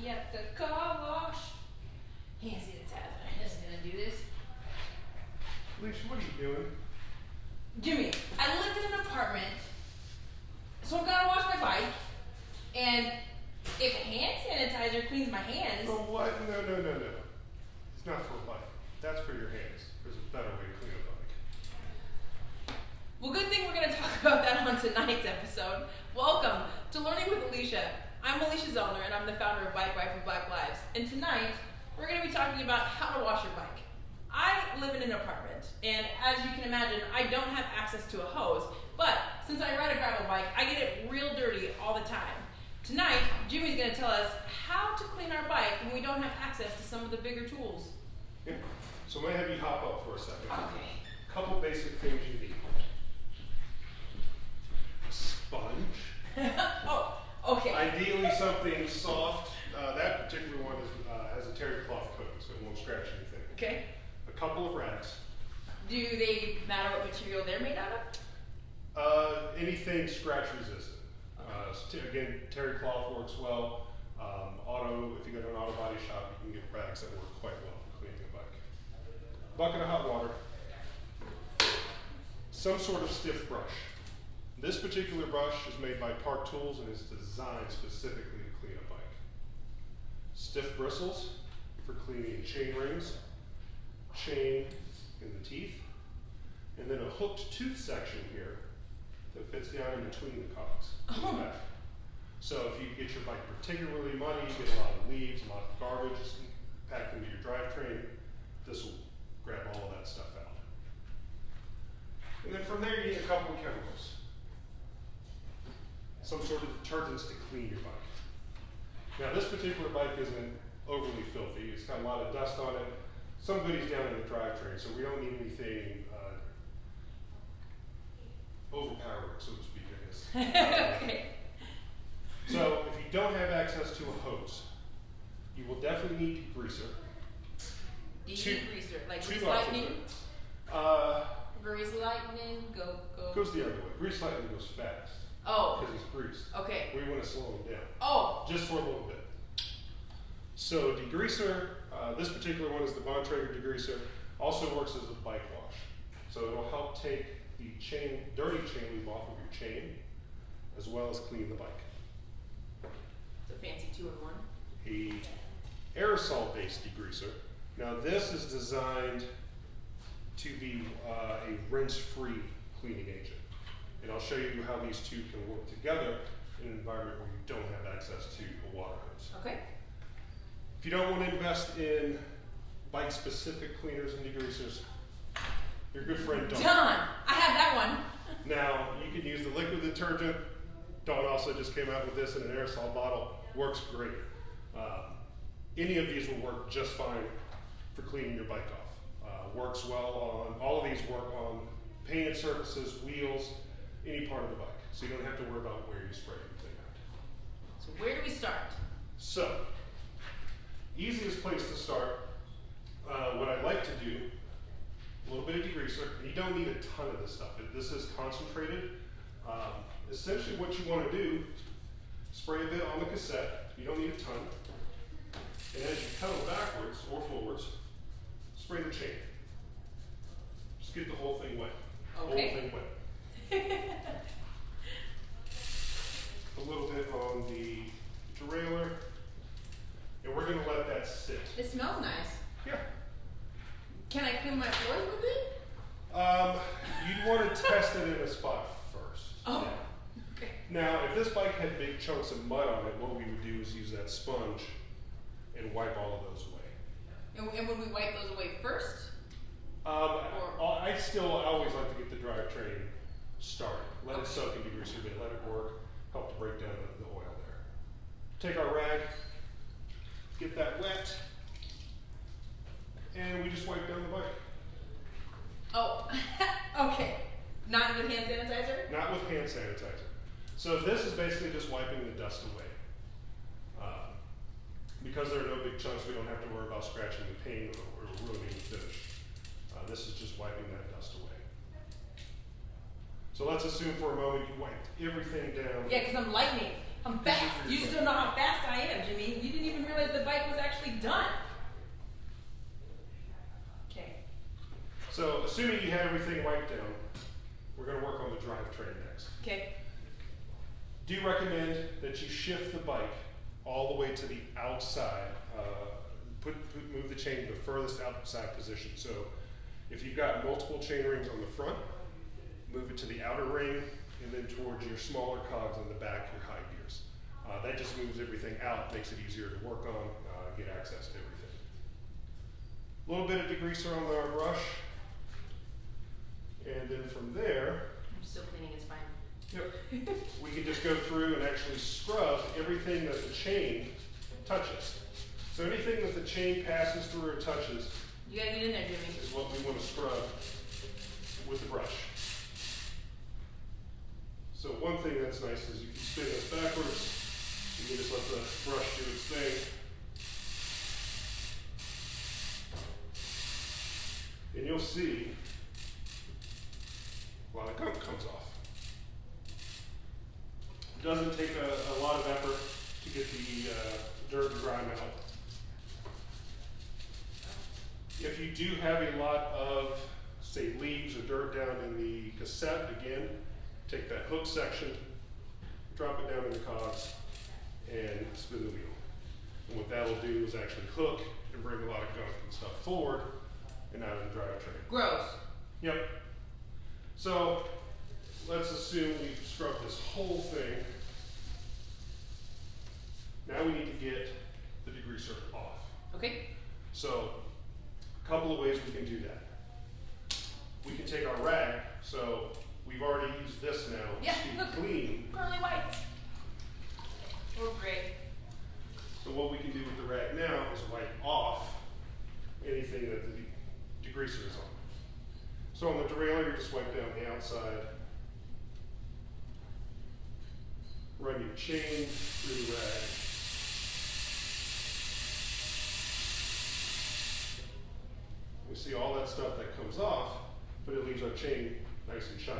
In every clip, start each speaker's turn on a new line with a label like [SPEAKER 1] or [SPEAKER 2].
[SPEAKER 1] me at the car wash. Hand sanitizer isn't gonna do this.
[SPEAKER 2] Alisha, what are you doing?
[SPEAKER 1] Jimmy, I live in an apartment, so I've got to wash my bike, and if hand sanitizer cleans my hands...
[SPEAKER 2] For what? No. It's not for a bike. That's for your hands. There's a better way to clean a bike.
[SPEAKER 1] Well, good thing we're going to talk about that on tonight's episode. Welcome to Learning with Alisha. I'm Alisha Zellner, and I'm the founder of Bike Ride for Black Lives. And tonight, we're going to be talking about how to wash your bike. I live in an apartment, and as you can imagine, I don't have access to a hose, but since I ride a gravel bike, I get it real dirty all the time. Tonight, Jimmy's going to tell us how to clean our bike when we don't have access to some of the bigger tools.
[SPEAKER 2] Yeah. So I'm going to have you hop up for a second.
[SPEAKER 1] Okay.
[SPEAKER 2] A couple basic things you need. A sponge.
[SPEAKER 1] Oh, okay.
[SPEAKER 2] Ideally something soft. That particular one has a terry cloth coating, so it won't scratch anything.
[SPEAKER 1] Okay.
[SPEAKER 2] A couple of rags.
[SPEAKER 1] Do they matter what material they're made out of?
[SPEAKER 2] Anything scratch resistant. Again, terry cloth works well. If you go to an auto body shop, you can get rags that work quite well for cleaning a bike. Bucket of hot water. Some sort of stiff brush. This particular brush is made by Park Tools and is designed specifically to clean a bike. Stiff bristles for cleaning chain rings, chain in the teeth, and then a hooked tooth section here that fits down in between the cogs.
[SPEAKER 1] Oh.
[SPEAKER 2] Back. So if you get your bike particularly muddy, you get a lot of leaves, a lot of garbage packed into your drivetrain, this will grab all of that stuff out. And then from there you need a couple of chemicals. Some sort of detergents to clean your bike. Now this particular bike isn't overly filthy. It's got a lot of dust on it. Some goodies down in the drivetrain, so we don't need anything overpowering, so to speak, I guess.
[SPEAKER 1] Okay.
[SPEAKER 2] So if you don't have access to a hose, you will definitely need degreaser.
[SPEAKER 1] Degreaser, like
[SPEAKER 2] Two
[SPEAKER 1] grease
[SPEAKER 2] options
[SPEAKER 1] lightning?
[SPEAKER 2] there.
[SPEAKER 1] Grease lightning, go.
[SPEAKER 2] Goes the other way. Grease lightning goes fast.
[SPEAKER 1] Oh.
[SPEAKER 2] Because it's greased.
[SPEAKER 1] Okay.
[SPEAKER 2] We want to slow him down.
[SPEAKER 1] Oh.
[SPEAKER 2] Just for a little bit. So degreaser, this particular one is the Bontrager degreaser, also works as a bike wash. So it'll help take the dirty chain loop off of your chain, as well as clean the bike.
[SPEAKER 1] It's a fancy 2-in-1.
[SPEAKER 2] A aerosol-based degreaser. Now this is designed to be a rinse-free cleaning agent. And I'll show you how these two can work together in an environment where you don't have access to a water hose.
[SPEAKER 1] Okay.
[SPEAKER 2] If you don't want to invest in bike-specific cleaners and degreasers, your good friend Dawn.
[SPEAKER 1] Done. I have that one.
[SPEAKER 2] Now, you can use the liquid detergent. Dawn also just came out with this in an aerosol bottle. Works great. Any of these will work just fine for cleaning your bike off. Works well on, all of these work on painted surfaces, wheels, any part of the bike. So you don't have to worry about where you spray everything out.
[SPEAKER 1] So where do we start?
[SPEAKER 2] So, easiest place to start, what I like to do, a little bit of degreaser, and you don't need a ton of this stuff. This is concentrated. Essentially what you want to do, spray a bit on the cassette. You don't need a ton. And as you pedal backwards or forwards, spray the chain. Just get the whole thing wet.
[SPEAKER 1] Okay.
[SPEAKER 2] Whole thing wet. A little bit on the derailleur. And we're going to let that sit.
[SPEAKER 1] It smells nice.
[SPEAKER 2] Yeah.
[SPEAKER 1] Can I clean my floors with it?
[SPEAKER 2] You'd want to test it in a spot first.
[SPEAKER 1] Oh.
[SPEAKER 2] Yeah.
[SPEAKER 1] Okay.
[SPEAKER 2] Now, if this bike had big chunks of mud on it, what we would do is use that sponge and wipe all of those away.
[SPEAKER 1] And would we wipe those away first?
[SPEAKER 2] I always like to get the drivetrain started. Let it soak in degreaser a bit, let it work, help to break down the oil there. Take our rag, get that wet, and we just wipe down the bike.
[SPEAKER 1] Oh, okay. Not with hand sanitizer?
[SPEAKER 2] Not with hand sanitizer. So this is basically just wiping the dust away. Because there are no big chunks, we don't have to worry about scratching the paint or ruining the finish. This is just wiping that dust away. So let's assume for a moment you wiped everything down.
[SPEAKER 1] Yeah, because I'm lightning. I'm fast. You just don't know how fast I am, Jimmy. You didn't even realize the bike was actually done. Okay.
[SPEAKER 2] So, assuming you have everything wiped down, we're going to work on the drivetrain next.
[SPEAKER 1] Okay.
[SPEAKER 2] Do recommend that you shift the bike all the way to the outside. Move the chain to the furthest outside position. So if you've got multiple chain rings on the front, move it to the outer ring and then towards your smaller cogs on the back, your high gears. That just moves everything out, makes it easier to work on, get access to everything. A little bit of degreaser on our brush. And then from there,
[SPEAKER 1] I'm still cleaning, it's fine.
[SPEAKER 2] yep, we can just go through and actually scrub everything that the chain touches. So anything that the chain passes through or touches
[SPEAKER 1] You gotta get in there, Jimmy.
[SPEAKER 2] is what we want to scrub with the brush. So one thing that's nice is you can spin this backwards. You can just let the brush do its thing. And you'll see a lot of gunk comes off. It doesn't take a lot of effort to get the dirt and grime out. If you do have a lot of, say, leaves or dirt down in the cassette, again, take that hook section, drop it down in the cogs, and spin the wheel. And what that'll do is actually hook and bring a lot of gunk and stuff forward and out of the drivetrain.
[SPEAKER 1] Gross.
[SPEAKER 2] Yep. So let's assume we've scrubbed this whole thing. Now we need to get the degreaser off.
[SPEAKER 1] Okay.
[SPEAKER 2] So a couple of ways we can do that. We can take our rag, so we've already used this now
[SPEAKER 1] Yeah,
[SPEAKER 2] to
[SPEAKER 1] look.
[SPEAKER 2] clean.
[SPEAKER 1] Pearly white. Or gray.
[SPEAKER 2] So what we can do with the rag now is wipe off anything that the degreaser is on. So on the derailleur, you just wipe down the outside, run your chain through the rag. We see all that stuff that comes off, but it leaves our chain nice and shiny.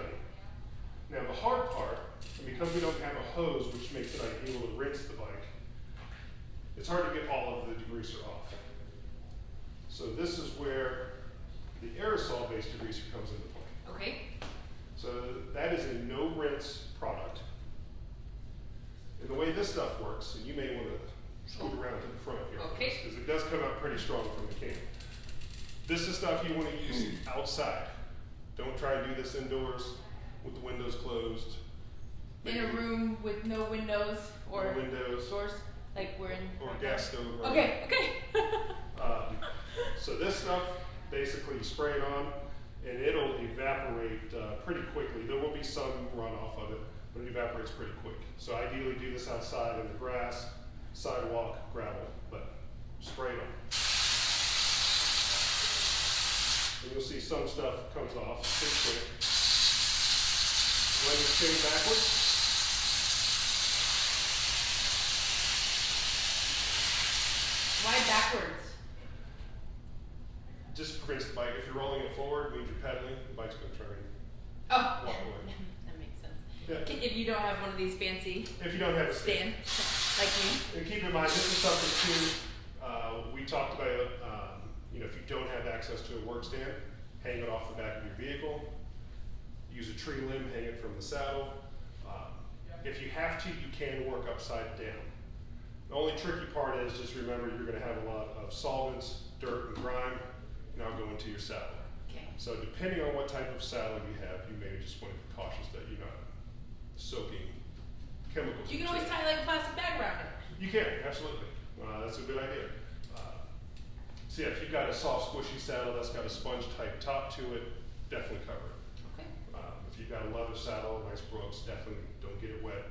[SPEAKER 2] Now the hard part, and because we don't have a hose, which makes it ideal to rinse the bike, it's hard to get all of the degreaser off. So this is where the aerosol-based degreaser comes into play.
[SPEAKER 1] Okay.
[SPEAKER 2] So that is a no-rinse product. And the way this stuff works, and you may want to scoot around to the front here,
[SPEAKER 1] Okay.
[SPEAKER 2] because it does come out pretty strong from the can. This is stuff you want to use outside. Don't try and do this indoors with the windows closed.
[SPEAKER 1] In a room with no windows or
[SPEAKER 2] No windows.
[SPEAKER 1] doors, like we're in.
[SPEAKER 2] Or gas stove. Or
[SPEAKER 1] Okay. Okay.
[SPEAKER 2] So this stuff, basically you spray it on, and it'll evaporate pretty quickly. There will be some runoff of it, but it evaporates pretty quick. So ideally do this outside in the grass, sidewalk, gravel, but spray it on. And you'll see some stuff comes off pretty quick. Run your chain backwards.
[SPEAKER 1] Why backwards?
[SPEAKER 2] Just prevents the bike. If you're rolling it forward, means you're pedaling, the bike's going to try and
[SPEAKER 1] Oh,
[SPEAKER 2] walk away.
[SPEAKER 1] that makes sense.
[SPEAKER 2] Yeah.
[SPEAKER 1] If you don't have one of these fancy
[SPEAKER 2] If you don't have a stand.
[SPEAKER 1] stand, like me.
[SPEAKER 2] And keep in mind, this is something too, we talked about, if you don't have access to a work stand, hang it off the back of your vehicle. Use a tree limb, hang it from the saddle. If you have to, you can work upside down. The only tricky part is just remember you're going to have a lot of solvents, dirt, and grime now go into your saddle.
[SPEAKER 1] Okay.
[SPEAKER 2] So depending on what type of saddle you have, you may just want to be cautious that you're not soaking chemicals.
[SPEAKER 1] You can
[SPEAKER 2] into
[SPEAKER 1] always
[SPEAKER 2] it.
[SPEAKER 1] tie like a plastic bag around it.
[SPEAKER 2] You can, absolutely. That's a good idea. So yeah, if you've got a soft, squishy saddle that's got a sponge type top to it, definitely cover it.
[SPEAKER 1] Okay.
[SPEAKER 2] If you've got a leather saddle, nice Brooks, definitely don't get it wet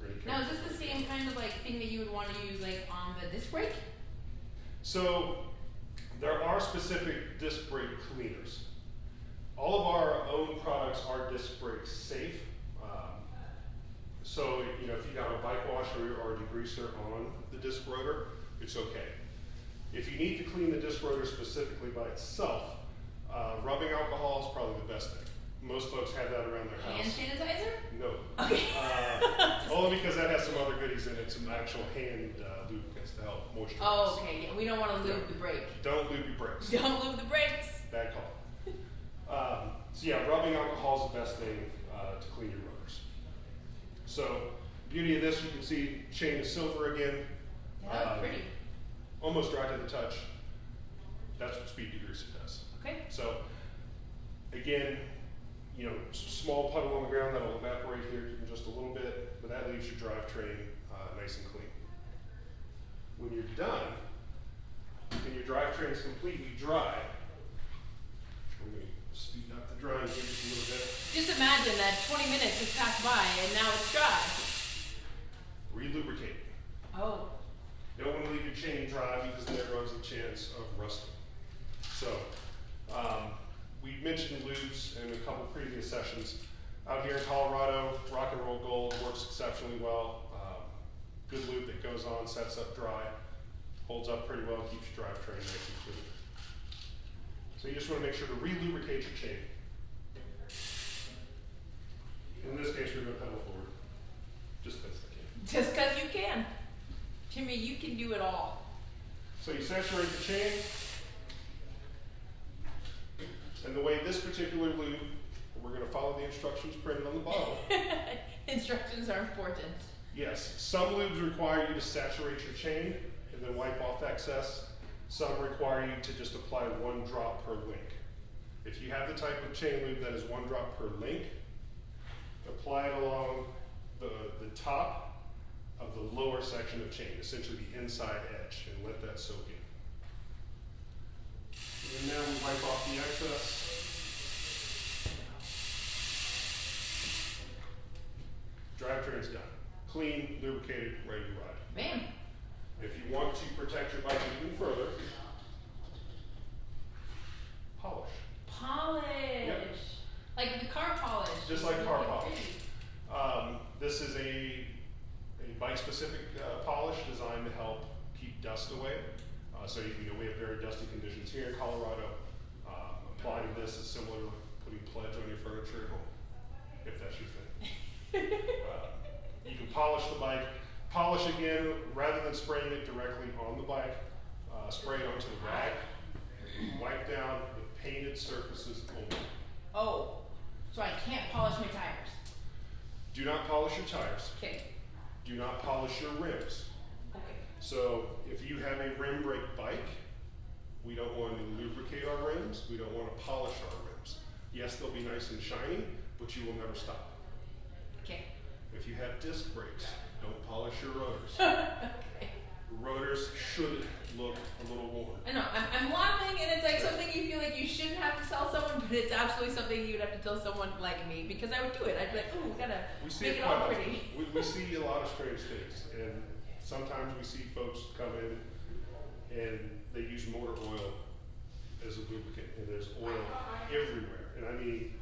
[SPEAKER 2] or any
[SPEAKER 1] Now, is
[SPEAKER 2] chemicals.
[SPEAKER 1] this the same kind of like thing that you would want to use like on the disc brake?
[SPEAKER 2] So there are specific disc brake cleaners. All of our own products are disc brake safe. So if you got a bike washer or a degreaser on the disc rotor, it's okay. If you need to clean the disc rotor specifically by itself, rubbing alcohol is probably the best thing. Most folks have that around their house.
[SPEAKER 1] Hand sanitizer?
[SPEAKER 2] No.
[SPEAKER 1] Okay.
[SPEAKER 2] All because that has some other goodies in it, some actual hand lubricants to help moisturize.
[SPEAKER 1] Oh, okay. Yeah, we don't want to lube the brake.
[SPEAKER 2] Don't lube your brakes.
[SPEAKER 1] Don't lube the brakes.
[SPEAKER 2] Bad call. So yeah, rubbing alcohol is the best thing to clean your rotors. So, beauty of this, you can see chain is silver again.
[SPEAKER 1] Yeah, pretty.
[SPEAKER 2] Almost dry to the touch. That's what speed degreaser does.
[SPEAKER 1] Okay.
[SPEAKER 2] So, again, you know, small puddle on the ground that'll evaporate here in just a little bit, but that leaves your drivetrain nice and clean. When you're done, and your drivetrain is completely dry, I'm going to speed up the drying here just a little bit.
[SPEAKER 1] Just imagine that 20 minutes has passed by and now it's dry.
[SPEAKER 2] Relubricate.
[SPEAKER 1] Oh.
[SPEAKER 2] You don't want to leave your chain dry because then it runs a chance of rusting. So, we mentioned lubes in a couple previous sessions. Out here in Colorado, Rock and Roll Gold works exceptionally well. Good lube that goes on, sets up dry, holds up pretty well, keeps your drivetrain nice and clean. So you just want to make sure to relubricate your chain. In this case, we're going to pedal forward, just because I can.
[SPEAKER 1] Just because you can. Jimmy, you can do it all.
[SPEAKER 2] So you saturate the chain, and the way this particular lube, we're going to follow the instructions printed on the bottle.
[SPEAKER 1] Instructions are important.
[SPEAKER 2] Yes, some lubes require you to saturate your chain and then wipe off excess. Some require you to just apply 1 drop per link. If you have the type of chain lube that is 1 drop per link, apply it along the top of the lower section of chain, essentially the inside edge, and let that soak in. And now we wipe off the excess. Drivetrain's done. Clean, lubricated, ready to ride.
[SPEAKER 1] Man.
[SPEAKER 2] If you want to protect your bike even further, polish.
[SPEAKER 1] Polish.
[SPEAKER 2] Yep.
[SPEAKER 1] Like the car polish.
[SPEAKER 2] Just like car polish. This is a bike-specific polish designed to help keep dust away. So you know we have very dusty conditions here in Colorado. Applying this is similar to putting pledge on your furniture at home, if that's your thing. You can polish the bike. Polish again, rather than spraying it directly on the bike, spray it onto the rag. Wipe down the painted surfaces only.
[SPEAKER 1] Oh, so I can't polish my tires.
[SPEAKER 2] Do not polish your tires.
[SPEAKER 1] Okay.
[SPEAKER 2] Do not polish your rims.
[SPEAKER 1] Okay.
[SPEAKER 2] So if you have a rim brake bike, we don't want to lubricate our rims. We don't want to polish our rims. Yes, they'll be nice and shiny, but you will never stop.
[SPEAKER 1] Okay.
[SPEAKER 2] If you have disc brakes, don't polish your rotors.
[SPEAKER 1] Okay.
[SPEAKER 2] Rotors should look a little worn.
[SPEAKER 1] I know, I'm laughing and it's like something you feel like you shouldn't have to tell someone, but it's absolutely something you'd have to tell someone like me because I would do it. I'd be like, ooh, we gotta make it all pretty.
[SPEAKER 2] We see a lot of strange things, and sometimes we see folks come in and they use motor oil as a lubricant, and there's oil everywhere, and I mean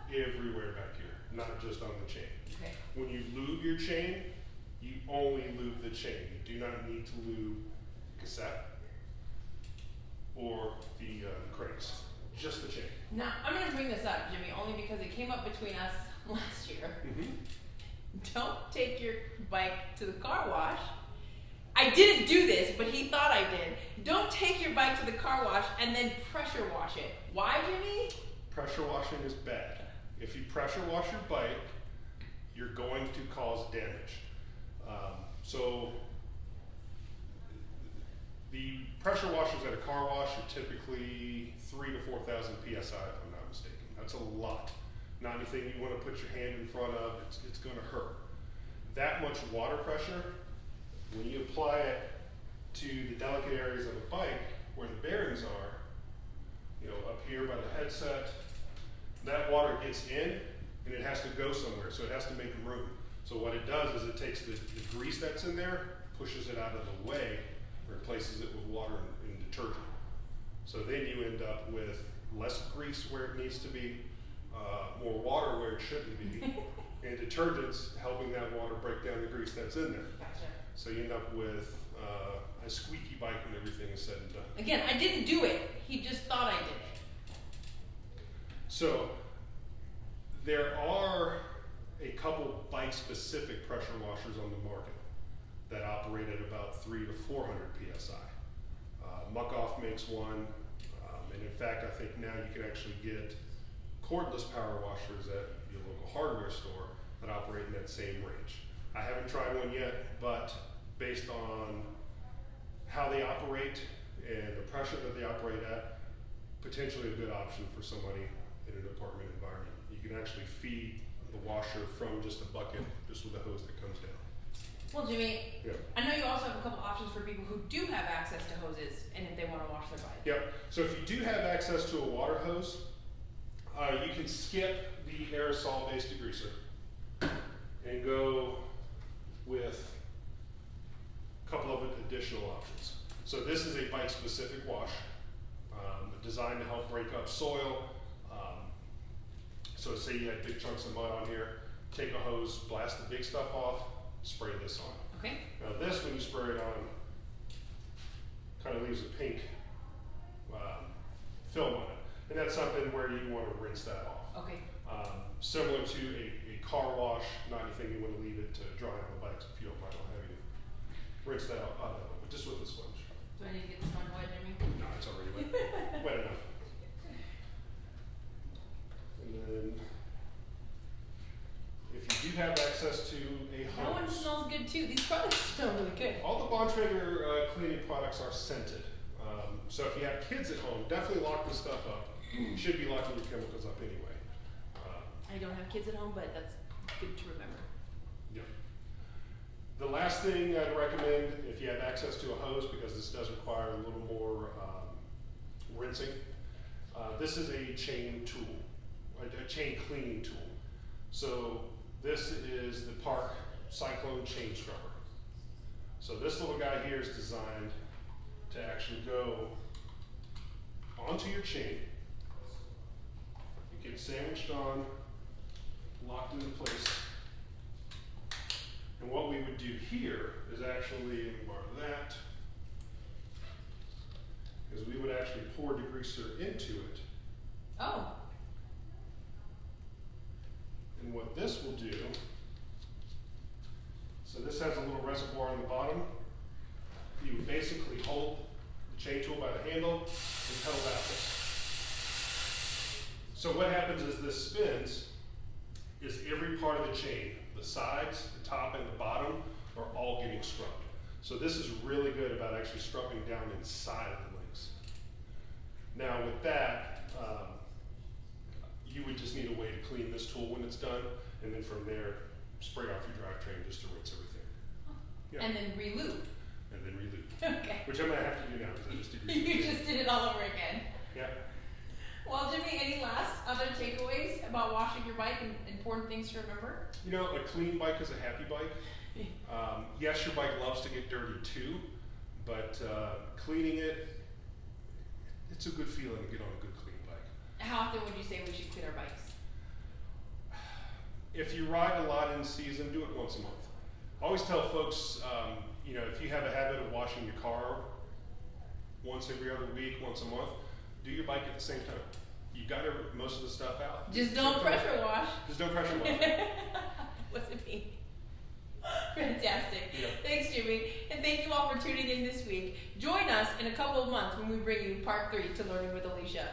[SPEAKER 2] everywhere back here, not just on the chain.
[SPEAKER 1] Okay.
[SPEAKER 2] When you lube your chain, you only lube the chain. You do not need to lube cassette or the cranks, just the chain.
[SPEAKER 1] Now, I'm going to bring this up, Jimmy, only because it came up between us last year.
[SPEAKER 2] Mm-hmm.
[SPEAKER 1] Don't take your bike to the car wash. I didn't do this, but he thought I did. Don't take your bike to the car wash and then pressure wash it. Why, Jimmy?
[SPEAKER 2] Pressure washing is bad. If you pressure wash your bike, you're going to cause damage. So the pressure washers at a car wash are typically 3,000 to 4,000 PSI, if I'm not mistaken. That's a lot. Not anything you want to put your hand in front of. It's going to hurt. That much water pressure, when you apply it to the delicate areas of a bike where the bearings are, you know, up here by the headset, that water gets in and it has to go somewhere, so it has to make room. So what it does is it takes the grease that's in there, pushes it out of the way, replaces it with water and detergent. So then you end up with less grease where it needs to be, more water where it shouldn't be, and detergents helping that water break down the grease that's in there.
[SPEAKER 1] Gotcha.
[SPEAKER 2] So you end up with a squeaky bike when everything is said and done.
[SPEAKER 1] Again, I didn't do it. He just thought I did it.
[SPEAKER 2] So there are a couple bike-specific pressure washers on the market that operate at about 300 to 400 psi. Muck-Off makes one, and in fact, I think now you can actually get cordless power washers at your local hardware store that operate in that same range. I haven't tried one yet, but based on how they operate and the pressure that they operate at, potentially a good option for somebody in an apartment environment. You can actually feed the washer from just a bucket, just with a hose that comes down.
[SPEAKER 1] Well, Jimmy,
[SPEAKER 2] Yeah.
[SPEAKER 1] I know you also have a couple options for people who do have access to hoses and if they want to wash their bike.
[SPEAKER 2] Yep. So if you do have access to a water hose, you can skip the aerosol-based degreaser and go with a couple of additional options. So this is a bike-specific wash, designed to help break up soil. So say you had big chunks of mud on here, take a hose, blast the big stuff off, spray this on.
[SPEAKER 1] Okay.
[SPEAKER 2] Now this, when you spray it on, kind of leaves a pink film on it. And that's something where you want to rinse that off.
[SPEAKER 1] Okay.
[SPEAKER 2] Similar to a car wash, not anything you want to leave it to dry on the bikes if you don't mind having to rinse that out of it, but just with a sponge.
[SPEAKER 1] Do I need to get this one wet, Jimmy?
[SPEAKER 2] No, it's already wet, wet enough. And then, if you do have access to a hose.
[SPEAKER 1] That one smells good too. These products smell really good.
[SPEAKER 2] All the Bontrager cleaning products are scented. So if you have kids at home, definitely lock this stuff up. You should be locking your chemicals up anyway.
[SPEAKER 1] I don't have kids at home, but that's good to remember.
[SPEAKER 2] Yeah. The last thing I'd recommend, if you have access to a hose, because this does require a little more rinsing, this is a chain tool, a chain cleaning tool. So this is the Park Cyclone Chain Scrubber. So this little guy here is designed to actually go onto your chain. You get sandwiched on, locked into place. And what we would do here is actually, bar that, is we would actually pour degreaser into it.
[SPEAKER 1] Oh.
[SPEAKER 2] And what this will do, so this has a little reservoir on the bottom. You would basically hold the chain tool by the handle and pedal backwards. So what happens is this spins, is every part of the chain, the sides, the top, and the bottom are all getting scrubbed. So this is really good about actually scrubbing down inside of the links. Now with that, you would just need a way to clean this tool when it's done, and then from there, spray off your drivetrain just to rinse everything. Yeah.
[SPEAKER 1] And then re-lube.
[SPEAKER 2] And then re-lube.
[SPEAKER 1] Okay.
[SPEAKER 2] Which I might have to do now because I just degreased
[SPEAKER 1] You
[SPEAKER 2] it.
[SPEAKER 1] just did it all over again.
[SPEAKER 2] Yeah.
[SPEAKER 1] Well, Jimmy, any last other takeaways about washing your bike and important things to remember?
[SPEAKER 2] You know, a clean bike is a happy bike. Yes, your bike loves to get dirty too, but cleaning it, it's a good feeling to get on a good clean bike.
[SPEAKER 1] How often would you say we should clean our bikes?
[SPEAKER 2] If you ride a lot in season, do it once a month. I always tell folks, you know, if you have a habit of washing your car once every other week, once a month, do your bike at the same time. You got most of the stuff out.
[SPEAKER 1] Just don't pressure wash.
[SPEAKER 2] Just don't pressure wash.
[SPEAKER 1] What's it mean? Fantastic.
[SPEAKER 2] Yeah.
[SPEAKER 1] Thanks, Jimmy. And thank you all for tuning in this week. Join us in a couple of months when we bring you part 3 to Learning with Alisha.